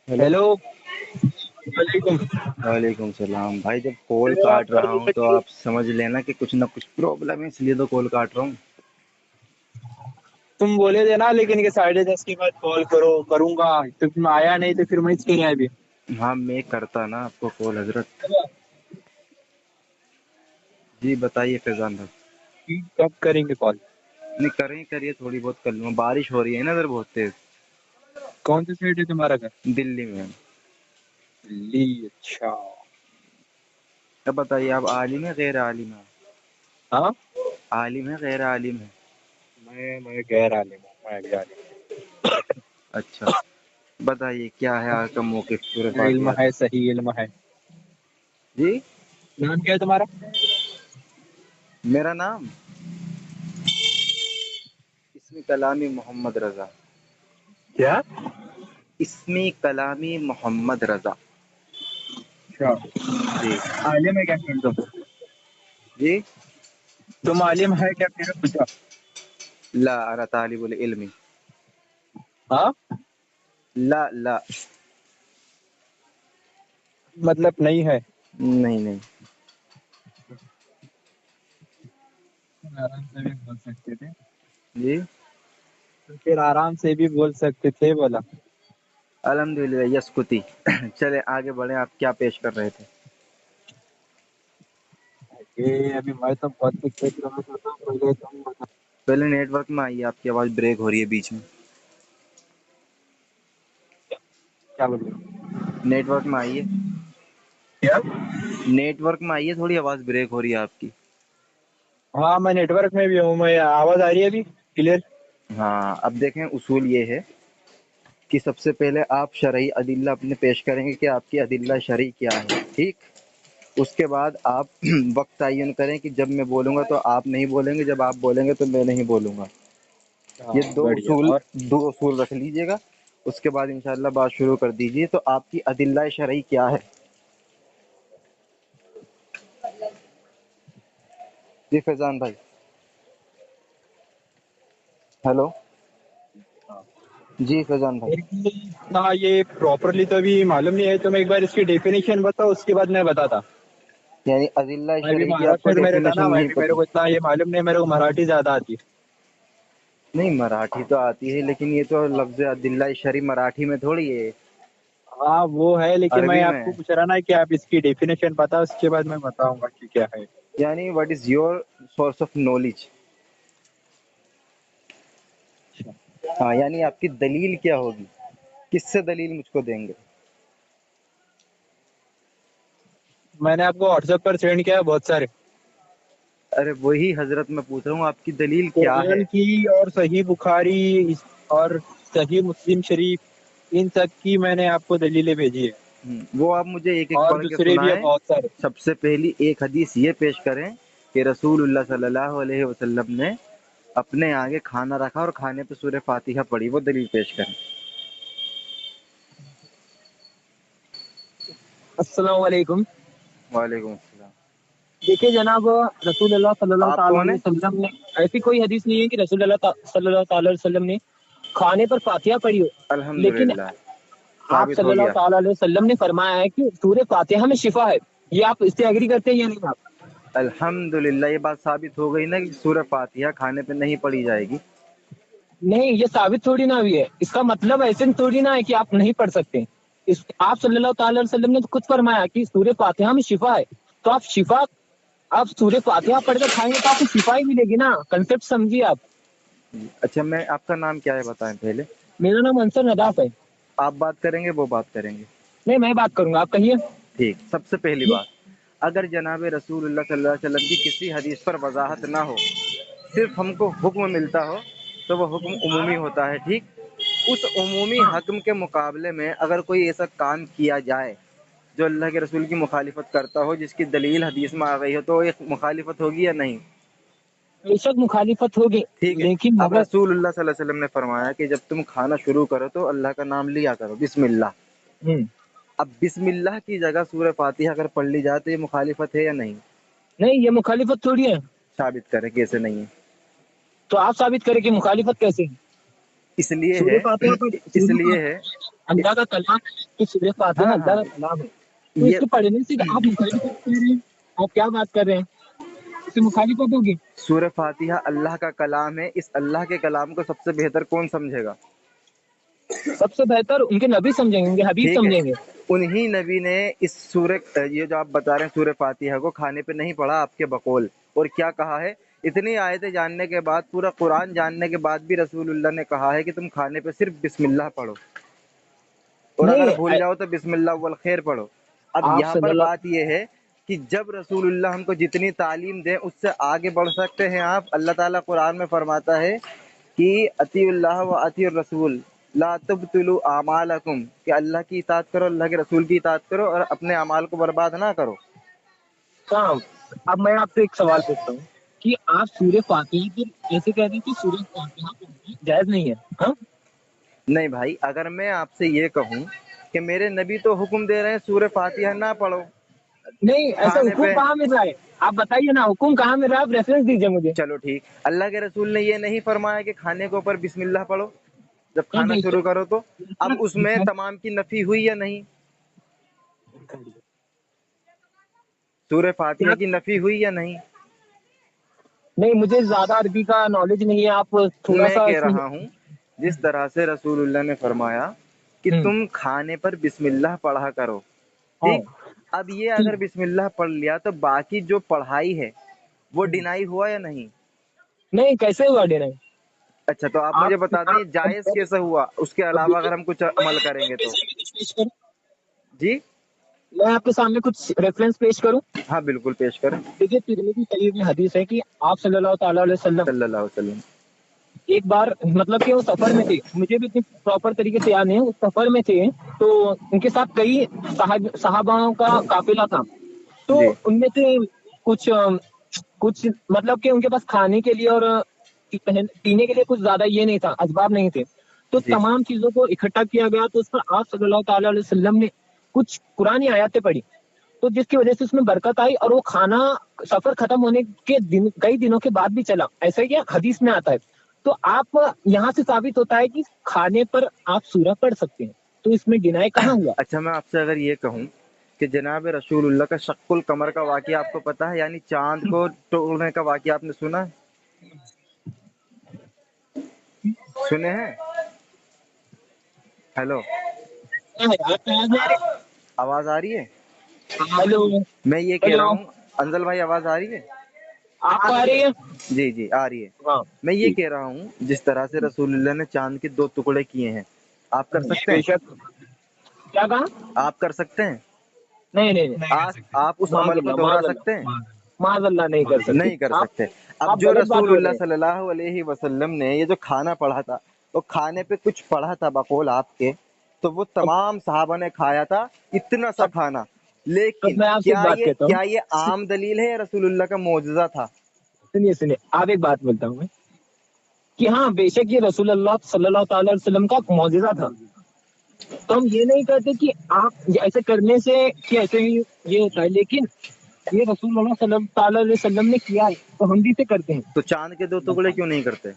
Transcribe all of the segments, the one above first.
Hello. Hello. वालेकुम। वालेकुम सलाम भाई। जब कॉल काट रहा हूँ तो आप समझ लेना कि कुछ ना कुछ प्रॉब्लम है, इसलिए तो कॉल काट रहा हूँ। तुम बोले थे ना लेकिन कि 10:30 के बाद कॉल करो, करूंगा तो तुम आया नहीं तो फिर मैं इसके लिए अभी। हाँ, मैं करता ना आपको कॉल हजरत। जी बताइए फैजान भाई। कब करेंगे कॉल? नहीं, करें करिए, थोड़ी बहुत कर लूँगा। बारिश हो रही है ना इधर बहुत तेज। कौन सी साइड है तुम्हारा घर? दिल्ली में। दिल्ली, अच्छा। अब बताइए, आप आलिम है गैर आलिम है? हाँ। आलिम है गैर आलिम है? मैं गैर आलिम हूँ, मैं भी आलिम अच्छा, बताइए क्या है आपका मौक़िफ़ सूरह हूँ। इल्म फातिहा है, का? सही इल्म है। जी। नाम क्या है तुम्हारा? मेरा नाम इसमी कलामी मोहम्मद रज़ा। क्या? इसमी कलामी मोहम्मद रज़ा। अच्छा। जी। आलिम है क्या फिर तुम? जी। तुम आलिम है क्या फिर पूछा? ला अना तालिबुल इल्मी। हाँ, ला ला। मतलब नहीं है। नहीं नहीं। आराम से भी बोल सकते थे। जी। तो फिर आराम से भी बोल सकते थे, बोला। अल्हम्दुलिल्लाह यस्कुती। चले आगे बढ़े, आप क्या पेश कर रहे थे? ये अभी मैं तो बहुत कुछ सोच रहा था, तो पहले तुम बता। पहले नेटवर्क में आइए, आपकी आवाज़ ब्रेक हो रही है बीच में। क्या बोल रहे हो? नेटवर्क में आइए। क्या? नेटवर्क में आइए, थोड़ी आवाज़ ब्रेक हो रही है आपकी। हाँ, मैं नेटवर्क में भी हूँ। मैं आवाज आ रही है अभी क्लियर? हाँ, अब देखें, उसूल ये है कि सबसे पहले आप शरई अदिल्ला अपने पेश करेंगे कि आपकी अदिल्ला शरई क्या है, ठीक। उसके बाद आप वक्त तयन करें कि जब मैं बोलूँगा तो आप नहीं बोलेंगे, जब आप बोलेंगे तो मैं नहीं बोलूँगा। हाँ, ये बढ़िया। और दो उसूल रख लीजिएगा। उसके बाद इंशाल्लाह बात शुरू कर दीजिए। तो आपकी अदिल्ला शरई क्या है? जी फैजान भाई। हेलो। जी फैजान भाई। मेरे को इतना ये प्रॉपरली तो अभी मालूम नहीं है, तो मैं एक बार इसकी डेफिनेशन बताओ, उसके बाद मैं बताता। यानी अदिल्ला मैं भी शरई की आपको महाराष्ट्र में रहता डेफिनेशन ना, मैं नहीं भी, मेरे पता? को इतना ये मालूम नहीं, मेरे को मराठी ज्यादा आती है। नहीं, मराठी तो आती है, लेकिन ये तो लफ्ज़ अदिल्ला शरई मराठी में थोड़ी है, हाँ वो है, लेकिन मैं अरबी में आपको है। पूछ रहा ना कि आप इसकी डेफिनेशन बता, उसके बाद मैं बताऊंगा कि क्या है। यानी what is your source of knowledge. अच्छा। हाँ, यानी आपकी दलील क्या होगी, किससे दलील मुझको देंगे? मैंने आपको व्हाट्सएप पर सेंड किया है बहुत सारे। अरे वही हजरत मैं पूछ रहा हूँ, आपकी दलील क्या कुरान है? की, और सही बुखारी, और सही मुस्लिम शरीफ, इन सब की मैंने आपको दलीलें भेजी है। वो आप मुझे एक एक और पढ़ के दूसरे भी है सुनाएं। बहुत सारे। सबसे पहली एक हदीस ये पेश करें कि रसूलुल्लाह सल्लल्लाहु अलैहि वसल्लम ने अपने आगे खाना रखा और खाने पे सूरह फातिहा पढ़ी, वो दलील पेश करें। अस्सलाम वालेकुम। वालेकुम अस्सलाम। देखिए जनाब, रसूलुल्लाह सल्लल्लाहु आप ताला कौन अलैहि है? वसल्लम ने, ऐसी कोई हदीस नहीं है कि सल्लल्लाहु ताला अलैहि वसल्लम ने खाने पर फातिहा पढ़ी हो। लेकिन अल्हम्दुलिल्लाह, आप साबित हो सल्लल्लाहु गया। ताला अलैहि वसल्लम ने फरमाया है कि सूरह फातिहा में शिफा है। ये आप इससे एग्री करते हैं या नहीं आप? अल्हम्दुलिल्लाह, ये बात साबित हो गई ना कि सूरह फातिहा खाने पे नहीं पढ़ी जाएगी। नहीं, ये साबित थोड़ी ना हुई है। इसका मतलब ऐसे थोड़ी ना है कि आप नहीं पढ़ सकते। इस आप सल्लल्लाहु ताला अलैहि वसल्लम ने तो खुद फरमाया कि सूरह फातिहा में शिफा है। तो आप सूरह फातिहा पढ़कर खाएंगे तो आपको शिफा ही मिलेगी ना। कंसेप्ट समझिए आप। अच्छा, मैं आपका नाम क्या है बताएं पहले? मेरा नाम अंसर नदाफ है। आप बात करेंगे वो बात करेंगे? नहीं, मैं बात करूंगा, आप कहिए। ठीक। सबसे पहली बात, अगर जनाब रसूलुल्लाह सल्लल्लाहु अलैहि वसल्लम की किसी हदीस पर वजाहत ना हो, सिर्फ हमको हुक्म मिलता हो, तो वो हुक्म उमूमी होता है, ठीक। उस उमूमी हक्म के मुकाबले में अगर कोई ऐसा काम किया जाए जो अल्लाह के रसूल की मुखालिफत करता हो, जिसकी दलील हदीस में आ गई हो, तो एक मुखालिफत होगी या नहीं? बेशक मुखालिफत होगी। ठीक है। लेकिन अब अगर रसूलुल्लाह सल्लल्लाहु अलैहि वसल्लम ने फरमाया कि जब तुम खाना शुरू करो तो अल्लाह का नाम लिया करो, बिस्मिल्लाह। हम्म, अब बिस्मिल्लाह की जगह सूरह फातिहा अगर पढ़ ली जाए तो ये मुखालिफत है या नहीं? नहीं, ये मुखालिफत थोड़ी है। साबित करें कैसे नहीं है। तो आप साबित करें कि मुखालिफत कैसे है। इसलिए सूर्य है फातिहा पर सूर्य इसलिए फातिहा है अल्लाह का कलाम, कि सूरह फातिहा हाँ अल्लाह हाँ का कलाम है, तो ये इसके पढ़ने से आप मुखालिफ कह रहे हैं, आप क्या बात कर रहे हैं, इससे मुखालिफत होगी। सूरह फातिहा अल्लाह का कलाम है। इस अल्लाह के कलाम को सबसे बेहतर कौन समझेगा? सबसे बेहतर उनके नबी समझेंगे, उनके हबीब ठीक है, समझेंगे। उन्हीं नबी ने इस सूरह, ये जो आप बता रहे हैं सूरह फातिहा को खाने पे नहीं पढ़ा आपके बकौल, और क्या कहा है? इतनी आयतें जानने के बाद, पूरा कुरान जानने के बाद भी रसूलुल्लाह ने कहा है कि तुम खाने पे सिर्फ बिस्मिल्लाह पढ़ो, और अगर नहीं भूल जाओ तो बिस्मिल्लाह वल खैर पढ़ो। अब आप यहाँ पर सल्लल्लाहु, बात ये है कि जब रसूलुल्लाह हमको जितनी तालीम दें उससे आगे बढ़ सकते हैं आप। अल्लाह ताला कुरान में फरमाता है कि अतीउल्लाह व अतीउर रसूल ला तुबतिलु आमालकुम, कि अल्लाह की इताअत करो, अल्लाह के रसूल की इताअत करो, और अपने अमाल को बर्बाद ना करो। हाँ, अब मैं आपसे एक सवाल पूछता हूँ कि आप सूर्य फातिहा पर ऐसे कह रहे हैं कि सूर्य फातिहा पढ़ना जायज नहीं है, हाँ? नहीं भाई, अगर मैं आपसे ये कहूँ कि मेरे नबी तो हुक्म दे रहे हैं सूरह फातिहा ना पढ़ो नहीं, ऐसा खाने हुक्म पे, कहाँ मिल रहा है? आप बताइए ना, हुक्म कहाँ मिल रहा है, आप रेफरेंस दीजिए मुझे। चलो ठीक, अल्लाह के रसूल ने ये नहीं फरमाया कि खाने के ऊपर बिस्मिल्लाह पढ़ो जब हाँ, खाना शुरू करो तो? अब उसमें बेशक। तमाम की नफी हुई या नहीं? सूरह फातिहा क्या? की नफी हुई या नहीं? नहीं, मुझे ज्यादा अरबी का नॉलेज नहीं है, आप थोड़ा मैं सा कह इसमें। रहा हूँ, जिस तरह से रसूलुल्लाह ने फरमाया कि हम्म, तुम खाने पर बिस्मिल्लाह पढ़ा करो, हाँ, ठीक? अब ये ठीक। अगर बिस्मिल्लाह पढ़ लिया तो बाकी जो पढ़ाई है वो डिनाई हुआ या नहीं? नहीं, कैसे हुआ डिनाई? अच्छा, तो आप आप मुझे बता दें ये आप जायज़ कैसे हुआ, उसके अलावा अगर हम कुछ अमल करेंगे तो? पेश करूं? जी मैं आपके सामने कुछ रेफरेंस पेश करूं। हाँ, बिल्कुल पेश करें। देखिए, तिरमिज़ी शरीफ में हदीस है कि आप सल्लल्लाहु ताला अलैहि वसल्लम सल्लल्लाहु अलैहि वसल्लम। एक बार, मतलब कि वो सफर में थे, मुझे भी इतनी प्रॉपर तरीके से याद नहीं है, वो सफर में थे, तो उनके साथ कई सहाबाओं का काफिला था, तो जी उनमें से कुछ कुछ मतलब कि उनके पास खाने के लिए और पीने के लिए कुछ ज्यादा ये नहीं था, असबाब नहीं थे, तो जी तमाम चीजों को इकट्ठा किया गया, तो उस पर आप सल्लल्लाहु ताला अलैहि वसल्लम ने कुछ कुरानी आयतें पढ़ी, तो जिसकी वजह से उसमें बरकत आई, और वो खाना सफर खत्म होने के दिन, कई दिनों के बाद भी चला, ऐसा ही हदीस में आता है। तो आप यहाँ से साबित होता है कि खाने पर आप सूरह पढ़ सकते हैं, तो इसमें डिनाई कहाँ हुआ? अच्छा, मैं आपसे अगर ये कहूँ कि जनाब रसूलुल्लाह का शक्कुल कमर का वाक़या आपको पता है, यानी चांद को तोड़ने का वाक़या आपने सुना है? सुने हैं? हेलो, क्या है, आपको आवाज नहीं आ रही? आवाज़ आ रही है? हेलो। मैं ये कह रहा हेलो, हूँ, अंजल भाई आवाज़ आ रही है? आपको आ रही है? जी जी आ रही है। हाँ, मैं ये जी, कह रहा हूँ, जिस तरह से रसूलुल्लाह ने चांद के 2 टुकड़े किए हैं, आप कर सकते हैं? बेशक। क्या कहा? आप कर सकते हैं? नहीं, नहीं, नहीं, आप उस अमल को माजल्ला, दोहरा सकते हैं? माजल्ला, माजल्ला नहीं कर सकते नहीं कर आप। सकते। अब आप जो गलत बात बोल रसूलुल्लाह रहे हैं। सल्लल्लाहु अलैहि वसल्लम ने ये जो खाना पढ़ा था, तो खाने पे कुछ पढ़ा था बकौल आपके, तो वो अब तमाम सहाबा ने खाया था, इतना सा अब खाना। अब लेकिन मैं आपसे एक बात कहता हूँ। क्या ये आम दलील है या रसूलुल्लाह का मोजज़ा था? सुनिए, सुनिए, आप एक बात बोलता हूँ मैं, कि हाँ, बेशक ये रसूल अल्लाह सल्लल्लाहु ताला अलैहि वसल्लम का मौजिज़ा था, तो हम ये नहीं कहते कि आप ऐसे करने से कि ऐसे ही ये होता है, लेकिन ये रसूल अल्लाह सल्लल्लाहु ताला अलैहि वसल्लम ने किया है, तो हम भी इसे करते हैं। तो चाँद के 2 टुकड़े क्यों नहीं करते?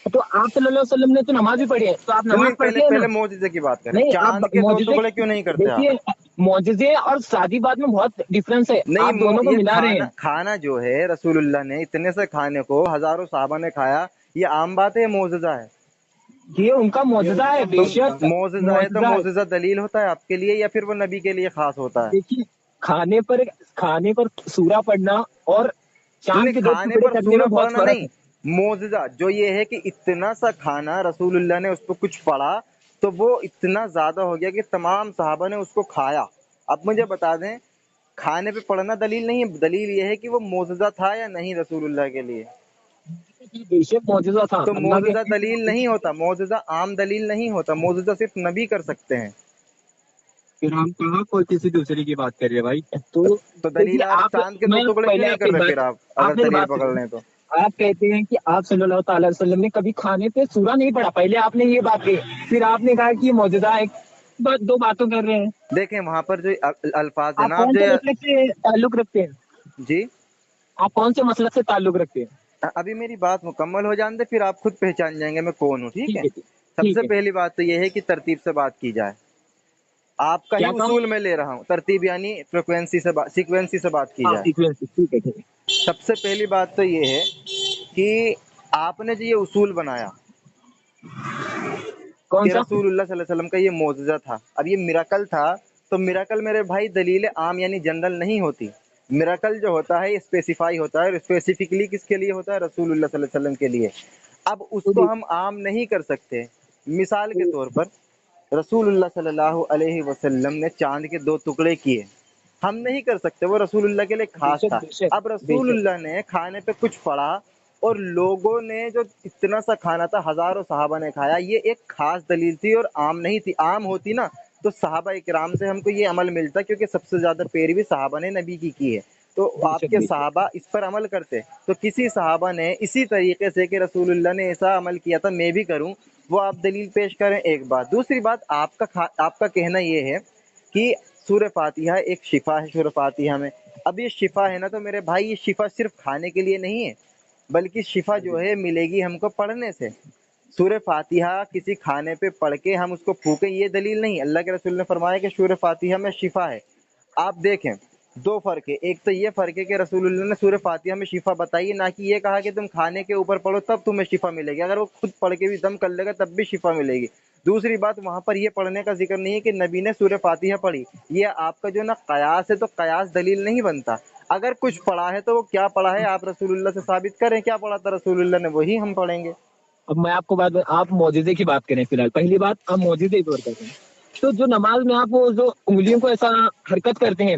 तो आप सल्लल्लाहु अलैहि वसल्लम ने तो नमाज भी पढ़ी है, तो आप नहीं, नमाज पहले पढ़ते हैं ना? पहले मोजज़े की बात करें। नहीं, चाँद आप के 2 मौजिज़े, टुकड़े क्यों नहीं करते आप? देखिए, मौजिज़े और शादी बात में बहुत डिफरेंस है, नहीं, आप दोनों को ये मिला रहे खाना हैं। खाना जो है रसूलुल्लाह ने इतने से खाने को हज़ारों सहाबा ने खाया, ये आम बात है, ये मोजज़ा है? ये उनका मौजूदा है, तो बेशक मोजज़ा है तो मौजूदा है। मोजज़ा दलील होता है आपके लिए या फिर वो नबी के लिए खास होता है? देखिए, खाने पर सूरा पढ़ना और नहीं, चांद के दो खाने टुकड़े पर करने सूरह में बहुत पढ़ना फर्क नहीं, है। मोजज़ा जो ये है कि इतना सा खाना रसूलुल्लाह ने उस पर कुछ पढ़ा, तो वो इतना ज्यादा हो गया कि तमाम सहाबा ने उसको खाया। अब मुझे बता दें, खाने पे पढ़ना दलील नहीं है, दलील ये है कि वो मोजज़ा था या नहीं रसूलुल्लाह के लिए। बेशक मौजूदा था तो अल्लाह के। मोजज़ा दलील नहीं होता, मोजज़ा आम दलील नहीं होता, मोजज़ा सिर्फ नबी कर सकते हैं। फिर हम कहाँ कोई किसी दूसरे की बात कर रहे हैं भाई? तो तो देखिए, दलील आप आप, चांद के 2 मैं टुकड़े क्यों पहले नहीं आपकी कर रहे फिर बात, आप, अगर आप मेरी दलील बात पकड़ सुनिए। लें तो? आप कहते हैं कि आप सल्लल्लाहु अलैहि वसल्लम ने कभी खाने पे सूरा नहीं पढ़ा, पहले आपने ये बात कही, फिर आपने कहा कि ये मौजूदा है। दो बातों कर रहे हैं। देखें वहां पर जो अल्फाज है आप ना, आप कौन से जो, मसलक से ताल्लुक रखते हैं? जी, आप कौन से मसलक से ताल्लुक रखते हैं? अभी मेरी बात मुकम्मल हो जाने दे, फिर आप खुद पहचान जाएंगे मैं कौन हूँ, ठीक ठीक है? है, ठीक। ٹھیک सबसे है। पहली बात तो ये है कि तरतीब से बात की जाए। आपका ही क्या कहा? उसूल मैं ले रहा हूँ, तरतीब यानी फ्रिक्वेंसी से सीक्वेंसी से बात की हाँ, जाए। सीक्वेंस, ठीक है, ठीक है। सबसे पहली बात तो ये है कि आपने जो ये उसूल बनाया कौन कि सा? रसूलुल्लाह सल्लल्लाहु अलैहि वसल्लम का ये मौजज़ा था, अब ये मिराकल था, तो मिराकल मेरे भाई दलील आम यानी जनरल नहीं होती। मिराकल जो होता है स्पेसिफाई होता है, और स्पेसिफिकली किसके लिए होता है? रसूलुल्लाह सल्लल्लाहु अलैहि वसल्लम के लिए। अब तो उसको हम आम नहीं कर सकते। मिसाल के तौर पर रसूलुल्लाह सल्लल्लाहु अलैहि वसल्लम ने चांद के 2 टुकड़े किए, हम नहीं कर सकते, वो रसूलुल्लाह के लिए खास बेशक, था। बेशक, अब बेशक। रसूलुल्लाह ने खाने पे कुछ पड़ा, और लोगों ने जो इतना सा खाना था, हजारों सहाबा ने खाया, ये एक खास दलील थी और आम नहीं थी। आम होती ना तो सहाबा इकराम से हमको ये अमल मिलता, क्योंकि सबसे ज्यादा पैरवी सहाबा ने नबी की है, तो बेशक, आपके बेशक। सहाबा इस पर अमल करते। तो किसी सहाबा ने इसी तरीके से कि रसूलुल्लाह ने ऐसा अमल किया था, मैं भी करूं, वो आप दलील पेश करें। एक बात, दूसरी बात, आपका कहना ये है कि सूरह फातिहा एक शिफा है सूरह फातिहा में। अब ये शिफा है ना, तो मेरे भाई ये शिफा सिर्फ खाने के लिए नहीं है, बल्कि शिफा जो है मिलेगी हमको पढ़ने से। सूरह फातिहा किसी खाने पे पढ़ के हम उसको फूके, ये दलील नहीं। अल्लाह के रसूल ने फरमाया कि सूरह फातिहा में शिफा है। आप देखें, दो फर्क है। एक तो ये फर्क है कि रसूलुल्लाह ने सूरह फातिहा में शिफा बताई, ना कि ये कहा कि तुम खाने के ऊपर पढ़ो तब तुम्हें शिफा मिलेगी। अगर वो खुद पढ़ के भी दम कर लेगा तब भी शिफा मिलेगी। दूसरी बात, वहां पर ये पढ़ने का जिक्र नहीं है कि नबी ने सूरह फातिहा पढ़ी। ये आपका जो ना कयास है, तो कयास दलील नहीं बनता। अगर कुछ पढ़ा है तो वो क्या पढ़ा है, आप रसूलुल्लाह से साबित करें क्या पढ़ा था रसूलुल्लाह ने, वही हम पढ़ेंगे। अब मैं आपको बात, आप मौजूदे की बात करें फिलहाल। पहली बात, आप मौजूदे की बात करते हैं, तो जो नमाज में आप वो जो उंगलियों को ऐसा हरकत करते हैं,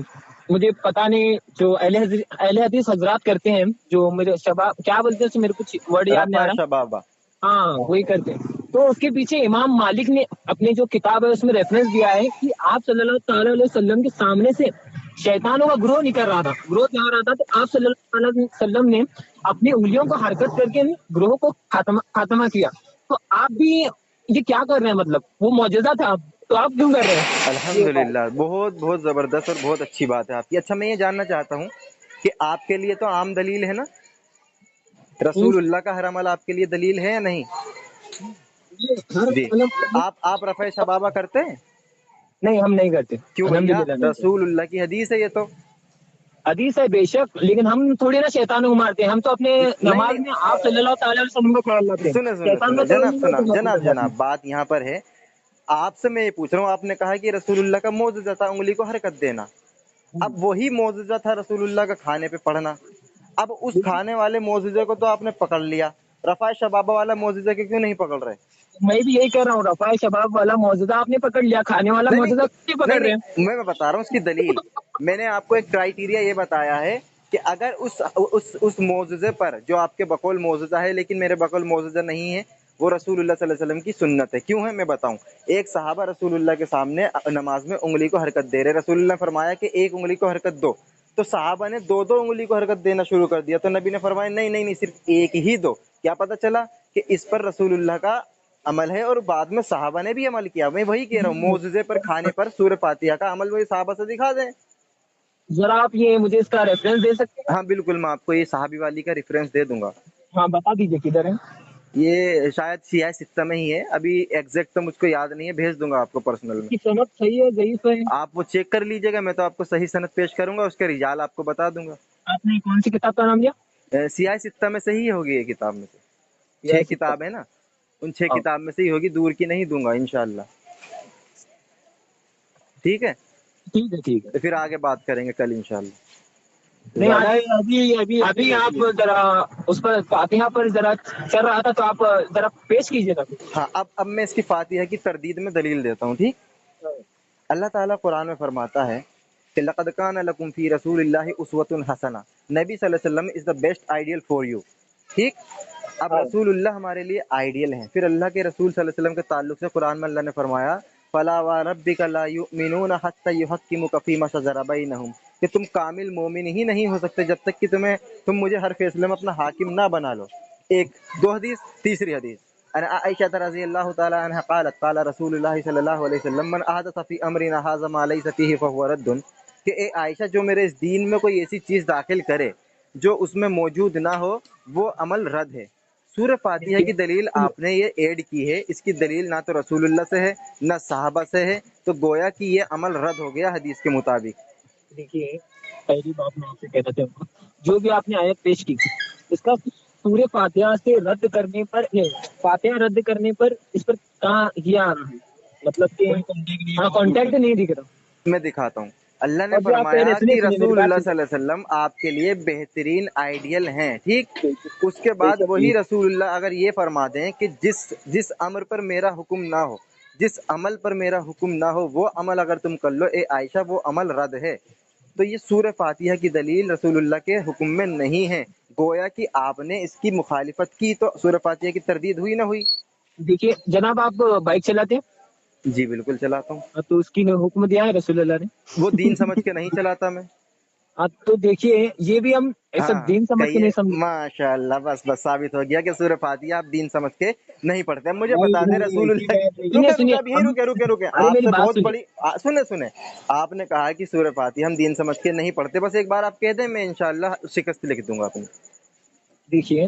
मुझे पता नहीं, जो अहले हदीस हजरात करते हैं, जो मेरे शबाब क्या बोलते हैं उसे, मेरे कुछ वर्ड याद नहीं आ रफा रहा। शबाबा। हाँ, वही करते हैं। तो उसके पीछे इमाम मालिक ने अपनी जो किताब है उसमें रेफरेंस दिया है कि आप सल्लल्लाहु ताला अलैहि वसल्लम के सामने से शैतानों का ग्रोह निकल रहा था, ग्रोथ जा रहा था, तो आप सल्लल्लाहु अलैहि वसल्लम ने अपनी उंगलियों को हरकत करके ग्रोह को खात्मा किया। तो आप भी ये क्या कर रहे हैं? मतलब वो मौजूदा था, तो आप क्यों कर रहे हैं ये बात? अल्हम्दुलिल्लाह, बहुत बहुत ज़बरदस्त और बहुत अच्छी बात है आपकी। अच्छा, मैं ये जानना चाहता हूँ कि आपके लिए तो आम दलील है ना, मीन्स रसूलुल्लाह का हर अमल आपके लिए दलील है या नहीं? ये हर जी। मतलब, आप रफ़ा शबाबा करते हैं? नहीं, हम नहीं करते, क्यों भैया, अल्हम्दुलिल्लाह नहीं करते। रसूलुल्लाह की हदीस है ये तो। हदीस है बेशक, लेकिन हम थोड़ी ना शैतानों को मारते हैं। हम तो अपने नहीं नमाज नहीं, में आप सल्लल्लाहु ताला अलैहि वसल्लम का ख्याल रखते हैं। सुने सुने शैतान सुने में तो जनाब, नहीं सुना होता जनाब हमारे साथ में। जनाब, बात यहाँ पर है। आपसे मैं ये पूछ रहा हूँ, आपने कहा कि रसूलुल्लाह का मौजूदा था उंगली को हरकत देना। अब वही मौजूदा था रसूलुल्लाह का खाने पे पढ़ना। अब उस खाने वाले मौजूदे को तो आपने पकड़ लिया, रफ़ा शबाबा वाला मौजूदा के क्यों नहीं पकड़ रहे? मैं भी यही कह रहा हूँ, रफाए शबाब वाला मौजूदा आपने पकड़ लिया, खाने वाला नहीं नहीं मौजूदा नहीं नहीं पकड़ रहे हैं। नहीं, मैं बता रहा हूँ उसकी दलील। मैंने आपको एक क्राइटेरिया ये बताया है कि अगर उस मौजूदे पर, जो आपके बकौल मौजूदा है लेकिन मेरे बकौल मौजूदा नहीं है, वो रसूलुल्लाह सल्लल्लाहु अलैहि वसल्लम की सुन्नत है। क्यों है मैं बताऊं। एक सहाबा रसूलुल्लाह के सामने नमाज में उंगली को हरकत दे रहे, रसूलुल्लाह ने फरमाया कि एक उंगली को हरकत दो, तो सहाबा ने दो दो उंगली को हरकत देना शुरू कर दिया। तो नबी ने फरमाया नहीं नहीं नहीं, सिर्फ एक ही दो। क्या पता चला कि इस पर रसूलुल्लाह का अमल है, और बाद में सहाबा ने भी अमल किया। मैं वही कह रहा हूँ, मौजूदे पर खाने पर सूरह फातिहा का अमल वही सहाबा से दिखा दें। जरा आप ये मुझे इसका रेफरेंस दे सकते हैं? हाँ बिल्कुल, मैं आपको ये सहाबी वाली का रेफरेंस दे दूंगा। हाँ, बता दीजिए किधर है। ये शायद सियाह सित्ता में ही है, अभी एग्जैक्ट तो मुझको याद नहीं है, भेज दूंगा आपको पर्सनल में। इसकी सनद सही है, ज़ईफ है? आप वो चेक कर लीजिएगा, मैं तो आपको सही सनद पेश करूंगा, उसके रिजाल आपको बता दूंगा। आपने कौन सी किताब का नाम लिया? सियाह सित्ता में से ही होगी ये किताब में से। यह 6 किताब है ना, उन 6 किताब हाँ, में से ही होगी, दूर की नहीं दूंगा इंशाल्लाह। ठीक है, ठीक है, ठीक है। तो फिर आगे बात करेंगे कल इंशाल्लाह। नहीं, अभी अभी अभी अभी आप जरा उस पर फातिहा पर जरा चल रहा था, तो आप जरा पेश कीजिएगा कुछ। हाँ, अब मैं इसकी फातिहा की तरदीद में दलील देता हूँ। ठीक, अल्लाह ताला कुरान में फरमाता है कि लक़द कान लकुम फ़ी रसूलिल्लाहि उस्वतुन हसना, नबी सल्लल्लाहु अलैहि वसल्लम is the best ideal for you. ठीक, अब हाँ, रसूलुल्लाह हमारे लिए आइडियल हैं। फिर अल्लाह के रसूल सल्लल्लाहु अलैहि वसल्लम के ताल्लुक से कुरान में अल्लाह ने फरमाया फला व रब्बिका ला युमिनूना हत्ता युहक्किमुका फ़ीमा शजरा बैनहुम, कि तुम कामिल मोमिन ही नहीं हो सकते जब तक कि तुम मुझे हर फैसले में अपना हाकिम ना बना लो। एक दो हदीस, तीसरी हदीस, अन आयशा रज़ी अल्लाह तआला अन्हा क़ालत क़ाला रसूलुल्लाह सल्लल्लाहु अलैहि वसल्लम मन अहदथ फ़ी अमरिना हाज़ा मा लैसा फ़ीहि फ़हुव रद्दुन, कि ए आयशा, जो मेरे इस दीन में कोई ऐसी चीज़ दाखिल करे जो उसमें मौजूद ना हो, वो अमल रद्द है। سورہ فاتحہ کی دلیل آپ نے یہ ایڈ کی ہے، اس کی دلیل نہ تو رسول اللہ سے ہے نہ صحابہ سے ہے، تو گویا کہ یہ عمل رد ہو گیا حدیث کے مطابق۔ دیکھیے پہلی بات میں آپ سے کہنا چاہوں گا، جو بھی آپ نے آیت پیش کی اس کا سورہ فاتحہ سے رد کرنے پر فاتحہ رد کرنے پر اس پر کہاں یہ آ رہا ہے، مطلب کہ ہاں کانٹیکٹ نہیں دکھ رہا۔ میں دکھاتا ہوں، اللہ نے اور جو آپ کہہ فرمایا رہے کہ سنیے میری رسول بات اللہ صلی اللہ علیہ وسلم آپ کے لیے بہترین آئیڈیل ہیں، ٹھیک۔ اس کے بعد وہی رسول اللہ اگر یہ فرما دیں کہ جس امر پر میرا حکم نہ ہو، جس عمل پر میرا حکم نہ ہو، وہ عمل اگر تم کر لو اے عائشہ وہ عمل رد ہے، تو یہ سورہ فاتحہ کی دلیل رسول اللہ کے حکم میں نہیں ہے، گویا کہ آپ نے اس کی مخالفت کی تو سورہ فاتحہ کی تردید ہوئی نہ ہوئی؟ دیکھیے جناب آپ بائک چلاتے ہیں جی بالکل چلاتا ہوں، تو اس کی حکم دیا ہے رسول اللہ نے، وہ دین سمجھ کے نہیں چلاتا میں۔ ہاں تو دیکھیے یہ بھی ہم ایسا ہاں دین سمجھ کے کہیے، نہیں سمجھ۔ ماشاء اللہ، بس ثابت ہو گیا کہ سورہ فاتحہ آپ دین سمجھ کے نہیں پڑھتے۔ اب مجھے بتا دیں رسول اللہ سنیے رکے سنیے اب یہیں رکے ارے آپ میری سے بات بہت بڑی سنیں آپ نے کہا کہ سورہ فاتحہ ہم دین سمجھ کے نہیں پڑھتے، بس ایک بار آپ کہہ دیں میں انشاءاللہ شکست لکھ دوں گا اپنی۔ دیکھیے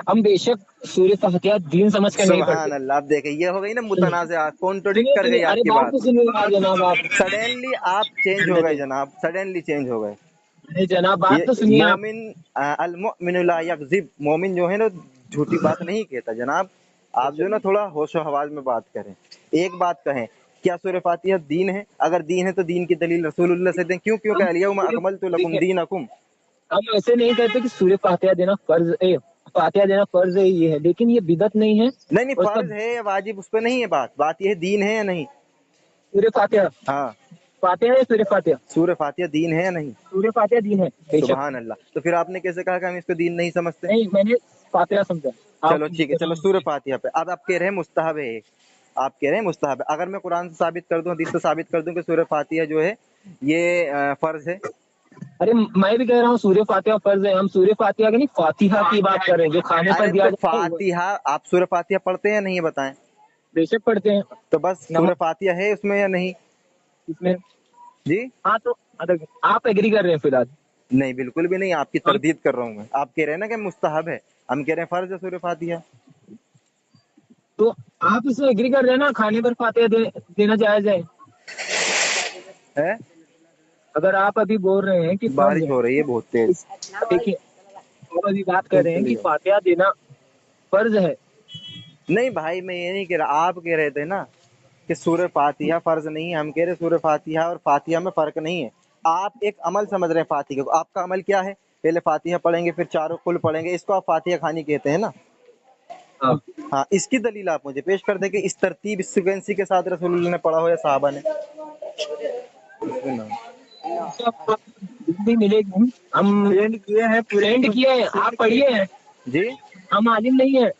ہم بے شک سورہ فاتحہ دین سمجھ کر نہیں پڑھتے۔ سبحان اللہ، آپ دیکھیں یہ ہو گئی نا متنازع، کانٹروڈکٹ سنیے کر سنیے گئی آپ ارے کی بات بات، تو سنیے جناب آپ، سڈنلی آپ چینج ہو گئے جناب، سڈنلی چینج ہو گئے۔ ارے جناب بات یہ تو سنیے آپ۔ مومن المؤمن لا یکذب، مومن جو ہے نا جھوٹی بات نہیں کہتا جناب۔ آپ جو ہے نا تھوڑا ہوش و حواس میں بات کریں، ایک بات کہیں، کیا سورہ فاتحہ دین ہے؟ اگر دین ہے تو دین کی دلیل رسول اللہ سے دیں، کیوں کہ الیوم اکملت لکم دینکم۔ ہم ایسے نہیں کہتے کہ سورہ فاتحہ دینا فرض ہے، فاتحہ دینا فرض ہے یہ ہے، لیکن یہ بدعت نہیں ہے۔ نہیں اور اس کا فرض ہے یا واجب اس پہ نہیں ہے بات یہ ہے دین ہے یا نہیں۔ سورہ فاتحہ ہاں فاتحہ ہے، سورہ فاتحہ سورہ فاتحہ دین ہے یا نہیں؟ سورہ فاتحہ دین ہے بے شک۔ سبحان اللہ، تو پھر آپ نے کیسے کہا کہ ہم اس کو دین نہیں سمجھتے؟ نہیں میں نے فاتحہ سمجھا آپ چلو ٹھیک ہے، چلو سورہ فاتحہ پہ اب آپ کہہ رہے ہیں مستحب ہے، آپ کہہ رہے ہیں مستحب ہے، اگر میں قرآن سے ثابت کر دوں، حدیث سے ثابت کر دوں کہ سورہ فاتحہ جو ہے یہ فرض ہے؟ ارے میں بھی کہہ رہا ہوں سورہ فاتحہ فرض ہے، ہم سورہ فاتحہ کی نہیں فاتحہ کی بات کر رہے ہیں جو کھانے پر ارے دیا تو جاتا ہے وہ فاتحہ آپ سورہ فاتحہ پڑھتے ہیں یا نہیں یہ بتائیں؟ بے شک پڑھتے ہیں تو بس سورہ نماز فاتحہ ہے اس میں یا نہیں؟ اس میں۔ جی ہاں تو آپ ایگری کر رہے ہیں فی الحال؟ نہیں بالکل بھی نہیں، آپ کی تردید کر رہا ہوں میں، آپ کہہ رہے ہیں نا کہ مستحب ہے، ہم کہہ رہے ہیں فرض ہے سورہ فاتحہ۔ تو آپ اس سے ایگری کر رہے ہیں نا کھانے پر فاتحہ دینا جائز ہے؟ ہے اگر آپ ابھی بول رہے ہیں کہ فرض بارش ہے، ہو رہی ہے بہت تیز۔ دیکھیے آپ ابھی بات کر رہے ہیں کہ فاتحہ دینا فرض ہے۔ نہیں بھائی میں یہ نہیں کہہ رہا، آپ کہہ رہے تھے نا کہ سورہ فاتحہ فرض نہیں ہے، ہم کہہ رہے سورہ فاتحہ اور فاتحہ میں فرق نہیں ہے۔ آپ ایک عمل سمجھ رہے ہیں فاتحہ کو، آپ کا عمل کیا ہے؟ پہلے فاتحہ پڑھیں گے پھر چاروں کل پڑھیں گے، اس کو آپ فاتحہ خوانی کہتے ہیں نا؟ ہاں ہاں اس کی دلیل آپ مجھے پیش کر دیں کہ اس ترتیب اس سیکوینسی کے ساتھ رسول اللہ نے پڑھا ہو یا صحابہ نے۔ بھی ملے گی، ہم پرینٹ کیے ہیں، آپ پڑھیے ہیں، جی ہم عالم نہیں ہیں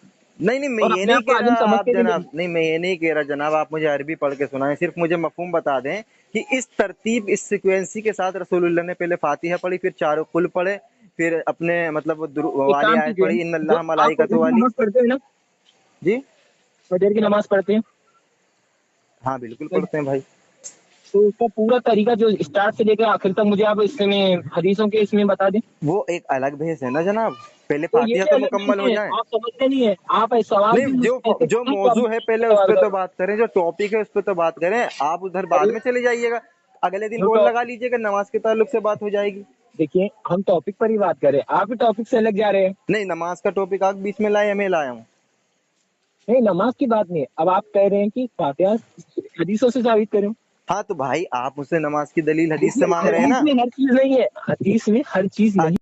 نہیں میں اور یہ اپنے نہیں آپ کو کہہ عالم رہا آپ سمجھتے بھی جناب، نہیں۔ نہیں میں یہ نہیں کہہ رہا جناب، آپ مجھے عربی پڑھ کے سنائیں، صرف مجھے مفہوم بتا دیں کہ اس ترتیب اس سیکوینسی کے ساتھ رسول اللہ نے پہلے فاتحہ پڑھی، پھر چاروں قل پڑھے، پھر اپنے مطلب ایک والی کام آیت کیجیے، پڑھی ان جو اللہ آپ فجر ملائکۃ کی والی۔ نماز پڑھتے ہیں نا، جی فجر کی نماز پڑھتے ہیں ہاں بالکل پڑھتے ہیں بھائی۔ تو اس کا پورا طریقہ جو اسٹارٹ سے لے کے آخر تک مجھے آپ اس میں حدیثوں کے اس میں بتا دیں۔ وہ ایک الگ بحث ہے نا جناب، پہلے تو یہ فاتحہ بھی تو الگ مکمل ہو نہیں ہے، جائیں۔ آپ سمجھتے نہیں ہیں، آپ سوال بھی نہیں مجھ سے ایسے جو کرتے ہیں تو موضوع ہے پہلے اس سوال پہ تو کرو۔ بات کریں، جو ٹاپک ہے اس پہ تو بات کریں، آپ ادھر بعد ارے میں چلے جائیے گا، اگلے دن جو کال لگا لیجیے گا، نماز کے تعلق سے بات ہو جائے گی۔ دیکھیے ہم ٹاپک پر ہی بات کریں، آپ بھی ٹاپک سے الگ جا رہے ہیں۔ نہیں نماز کا ٹاپک آپ بیچ میں لائے، میں لایا ہوں۔ نہیں نماز کی بات نہیں ہے، اب آپ کہہ رہے ہیں کہ فاتحہ حدیثوں سے ثابت کریں۔ ہاں تو بھائی آپ مجھ سے نماز کی دلیل حدیث سے دیکھیے مانگ رہے ہیں حدیث نا؟ میں ہر چیز نہیں ہے، حدیث میں ہر چیز نہیں